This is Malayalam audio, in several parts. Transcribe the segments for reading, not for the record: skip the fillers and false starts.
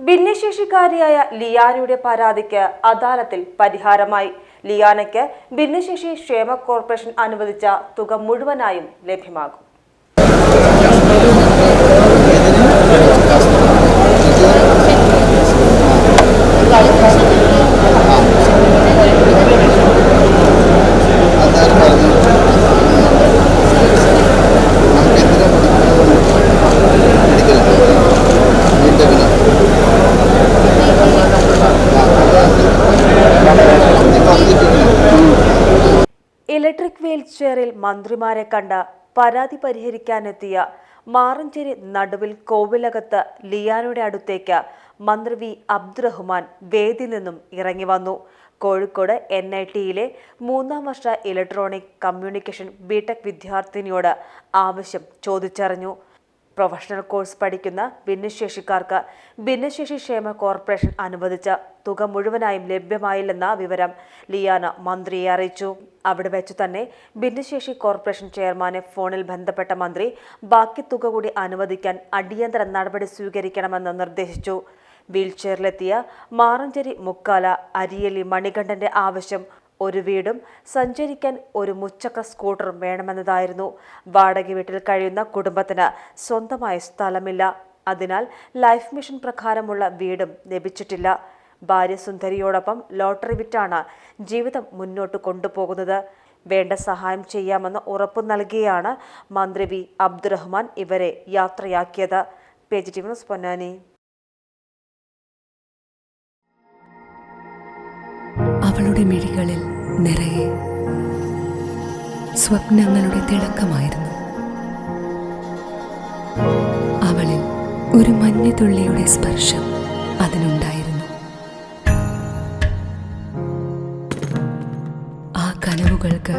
ഭിന്നശേഷിക്കാരിയായ ലിയാനയുടെ പരാതിക്ക് അദാലത്തിൽ പരിഹാരമായി. ലിയാനയ്ക്ക് ഭിന്നശേഷി ക്ഷേമ കോർപ്പറേഷൻ അനുവദിച്ച തുക മുഴുവനായും ലഭ്യമാകും. ഇലക്ട്രിക് വീൽ ചെയറിൽ മന്ത്രിമാരെ കണ്ട പരാതി പരിഹരിക്കാനെത്തിയ മാറഞ്ചേരി നടുവിൽ കോവിലകത്ത് ലിയാനയുടെ അടുത്തേക്ക് മന്ത്രി വി അബ്ദുറഹ്മാൻ വേദിയിൽ നിന്നും ഇറങ്ങി വന്നു. കോഴിക്കോട് NITയിലെ 3ാം വർഷ ഇലക്ട്രോണിക് കമ്മ്യൂണിക്കേഷൻ BTech വിദ്യാർത്ഥിനിയോട് ആവശ്യം ചോദിച്ചറിഞ്ഞു. പ്രൊഫഷണൽ കോഴ്സ് പഠിക്കുന്ന ഭിന്നശേഷിക്കാർക്ക് ഭിന്നശേഷി ക്ഷേമ കോർപ്പറേഷൻ അനുവദിച്ച തുക മുഴുവനായും ലഭ്യമായില്ലെന്ന വിവരം ലിയാന മന്ത്രിയെ അറിയിച്ചു. അവിടെ വെച്ചു തന്നെ ഭിന്നശേഷി കോർപ്പറേഷൻ ചെയർമാനെ ഫോണിൽ ബന്ധപ്പെട്ട മന്ത്രി ബാക്കി തുക കൂടി അനുവദിക്കാൻ അടിയന്തര നടപടി സ്വീകരിക്കണമെന്ന് നിർദ്ദേശിച്ചു. വീൽചെയറിലെത്തിയ മാറഞ്ചേരി മുക്കാല അരിയലി മണികണ്ഠന്റെ ആവശ്യം ഒരു വീടും സഞ്ചരിക്കാൻ ഒരു മുച്ചക്ര സ്കൂട്ടറും വേണമെന്നതായിരുന്നു. വാടക വീട്ടിൽ കഴിയുന്ന കുടുംബത്തിന് സ്വന്തമായ സ്ഥലമില്ല. അതിനാൽ ലൈഫ് മിഷൻ പ്രകാരമുള്ള വീടും ലഭിച്ചിട്ടില്ല. ഭാര്യ സുന്ദരിയോടൊപ്പം ലോട്ടറി വിറ്റാണ് ജീവിതം മുന്നോട്ട് കൊണ്ടുപോകുന്നത്. വേണ്ട സഹായം ചെയ്യാമെന്ന് ഉറപ്പു നൽകിയാണ് മന്ത്രി വി അബ്ദുറഹ്മാൻ ഇവരെ യാത്രയാക്കിയത്. PGTV news Ponnani. അവളുടെ മിഴികളിൽ നിറയെ സ്വപ്നങ്ങളുടെ തിളക്കമായിരുന്നു. അവളിൽ ഒരു മഞ്ഞുതുള്ളിയുടെ സ്പർശം അതിനുണ്ടായിരുന്നു. ആ കനവുകൾക്ക്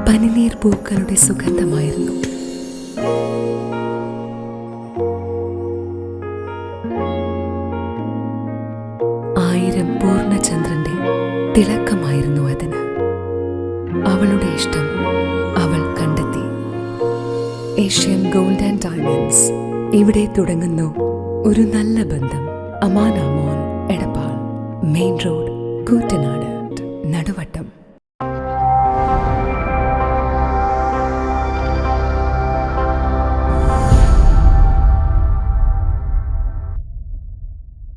പനിനീർ പൂക്കളുടെ സുഗന്ധമായിരുന്നു. ആയിരം പൂർണ്ണചന്ദ്രന്റെ തിളക്കമായിരുന്നു അതിന്. അവളുടെ ഇഷ്ടം അവൾ കണ്ടെത്തി. Asian gold and diamonds. ഇവിടെ തുടങ്ങുന്നു ഒരു നല്ല ബന്ധം. അമാന മോൾ, എടപ്പാൾ, മെയിൻ റോഡ്, കൂറ്റനാട്, നടുവട്ടം.